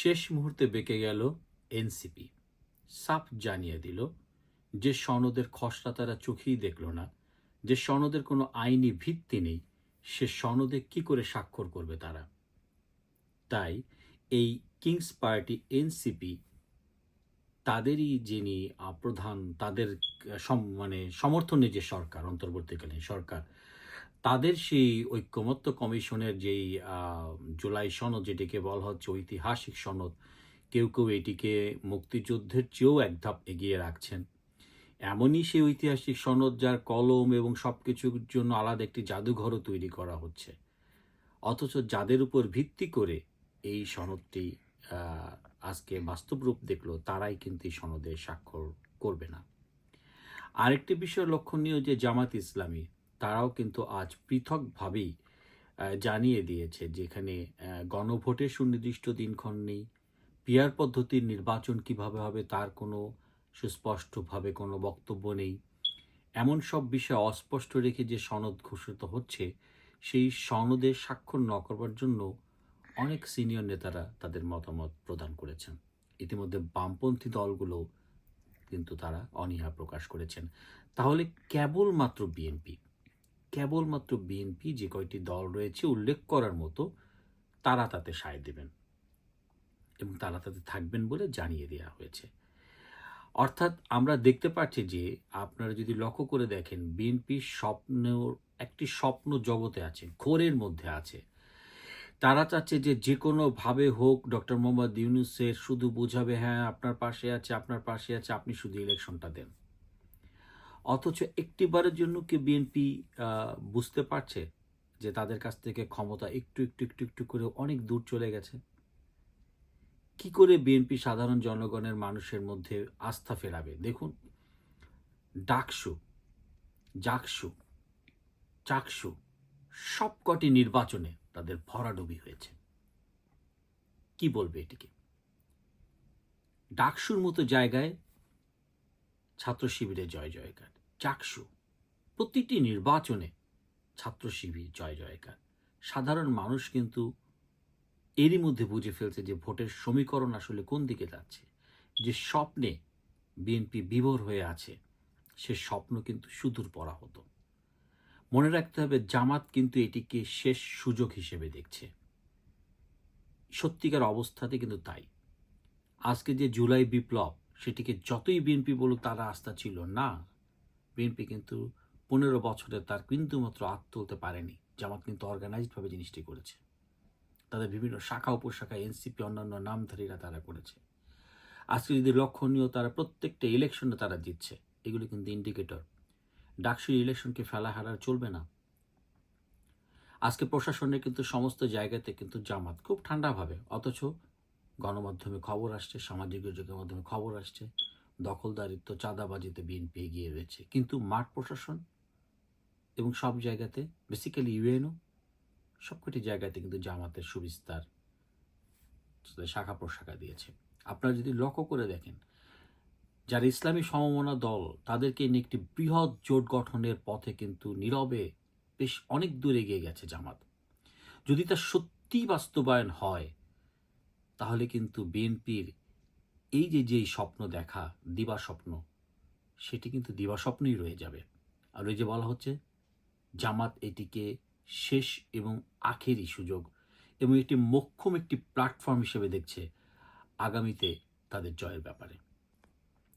শেষ মুহূর্তে বেঁকে গেল এনসিপি। সাফ জানিয়ে দিল যে সনদের খসড়া তারা চোখেই দেখল না, যে সনদের কোনো আইনি ভিত্তি নেই, সে সনদে কি করে স্বাক্ষর করবে তারা। তাই এই কিংস পার্টি এনসিপি তাদেরই যিনি প্রধান, তাদের সমর্থনে যে সরকার, অন্তর্বর্তীকালীন সরকার, তাদের সেই ঐকমত্য কমিশনের যেই জুলাই সনদ, যেটিকে বলা হচ্ছে ঐতিহাসিক সনদ, কেউ কেউ এটিকে মুক্তিযুদ্ধের চেয়েও এক ধাপ এগিয়ে রাখছেন। এমনই সেই ঐতিহাসিক সনদ যার কলম এবং সব কিছুর জন্য আলাদা একটি জাদুঘরও তৈরি করা হচ্ছে, অথচ যাদের উপর ভিত্তি করে এই সনদটি আজকে বাস্তব রূপ দেখলো, তারাই কিন্তু এই সনদে স্বাক্ষর করবে না। আরেকটি বিষয় লক্ষণীয় যে জামাত ইসলামী তারাও কিন্তু আজ পৃথকভাবেই জানিয়ে দিয়েছে যেখানে গণভোটের সুনির্দিষ্ট দিনক্ষণ নেই, পিআর পদ্ধতির নির্বাচন কিভাবে হবে তার কোনো সুস্পষ্টভাবে কোনো বক্তব্য নেই। এমন সব বিষয় অস্পষ্ট রেখে যে সনদ ঘোষিত হচ্ছে, সেই সনদে স্বাক্ষর না করবার জন্য অনেক সিনিয়র নেতারা তাদের মতামত প্রদান করেছেন। ইতিমধ্যে বামপন্থী দলগুলো কিন্তু তারা অনীহা প্রকাশ করেছেন। তাহলে কেবলমাত্র বিএনপি যে কয়টি দল রয়েছে উল্লেখ করার মতো, তারা তাতে সায় দেবেন এবং তারা তাতে থাকবেন বলে জানিয়ে দেওয়া হয়েছে। অর্থাৎ আমরা দেখতে পাচ্ছি যে আপনারা যদি লক্ষ্য করে দেখেন, বিএনপি একটি স্বপ্ন জগতে আছে, ঘোরের মধ্যে আছে। তারা চাচ্ছে যে কোনোভাবে হোক ডক্টর মোহাম্মদ ইউনূসের শুধু বোঝাবে, হ্যাঁ আপনার পাশে আছে, আপনি শুধু ইলেকশনটা দেন। অথচ একটিবারের জন্য কি বিএনপি বুঝতে পারছে যে তাদের কাছ থেকে ক্ষমতা একটু করে অনেক দূর চলে গেছে? কি করে বিএনপি সাধারণ জনগণের মানুষের মধ্যে আস্থা ফেরাবে? দেখুন, ডাকসু, জাকসু, চাকসু সবকটি নির্বাচনে তাদের ভরাডুবি হয়েছে। কি বলবে এটিকে? ডাকসুর মতো জায়গায় ছাত্র শিবিরের জয় জয়কার, চাকসু প্রতিটি নির্বাচনে ছাত্র শিবির জয় জয়কার। সাধারণ মানুষ কিন্তু এরই মধ্যে বুঝে ফেলছে যে ভোটের সমীকরণ আসলে কোন দিকে যাচ্ছে। যে স্বপ্নে বিএনপি বিভোর হয়ে আছে, সে স্বপ্ন কিন্তু সুদূর পরাহত। মনে রাখতে হবে, জামাত কিন্তু এটিকে শেষ সুযোগ হিসেবে দেখছে। সত্যিকার অবস্থাতে কিন্তু তাই। আজকে যে জুলাই বিপ্লব, সেটিকে যতই বিএনপি বলুক তারা আস্থা ছিল না। বিএনপি কিন্তু 15 বছরে তার কিন্তু মাত্র হাত তুলতে পারেনি। জামাত কিন্তু অর্গানাইজডভাবে জিনিসটি করেছে। তাদের বিভিন্ন শাখা উপশাখা, এনসিপি, অন্যান্য নামধারীরা তারা করেছে। আজকে যদি লক্ষণীয়, তারা প্রত্যেকটা ইলেকশনে তারা জিতছে। এগুলো কিন্তু ইন্ডিকেটর। ডাকসুর ইলেকশনকে ফেলা হারার চলবে না। আজকে প্রশাসনের কিন্তু সমস্ত জায়গাতে কিন্তু জামাত খুব ঠান্ডাভাবে, অথচ গণমাধ্যমে খবর আসছে, সামাজিক যোগাযোগের মাধ্যমে খবর আসছে, দখলদারিত্ব, চাঁদাবাজিতে বিএনপি এগিয়ে রয়েছে। কিন্তু মাঠ প্রশাসন এবং সব জায়গাতে, বেসিক্যালি ইউএনও, সবকটি জায়গাতে কিন্তু জামাতের সুবিস্তার শাখা প্রশাখা দিয়েছে। আপনারা যদি লক্ষ্য করে দেখেন, যারা ইসলামী সমমনা দল, তাদেরকে নিয়ে একটি বৃহৎ জোট গঠনের পথে কিন্তু নীরবে বেশ অনেক দূর এগিয়ে গেছে জামাত। যদি তা সত্যি বাস্তবায়ন হয়, তাহলে কিন্তু বিএনপির এই যেই স্বপ্ন দেখা, দিবা স্বপ্ন, সেটি কিন্তু দিবা স্বপ্নই রয়ে যাবে। আর ওই যে বলা হচ্ছে, জামাত এটিকে শেষ এবং আখেরি সুযোগ এবং একটি মোক্ষম একটি প্ল্যাটফর্ম হিসেবে দেখছে আগামীতে তাদের জয়ের ব্যাপারে।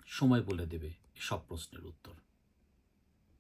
সময় বলে দেবে সব প্রশ্নের উত্তর।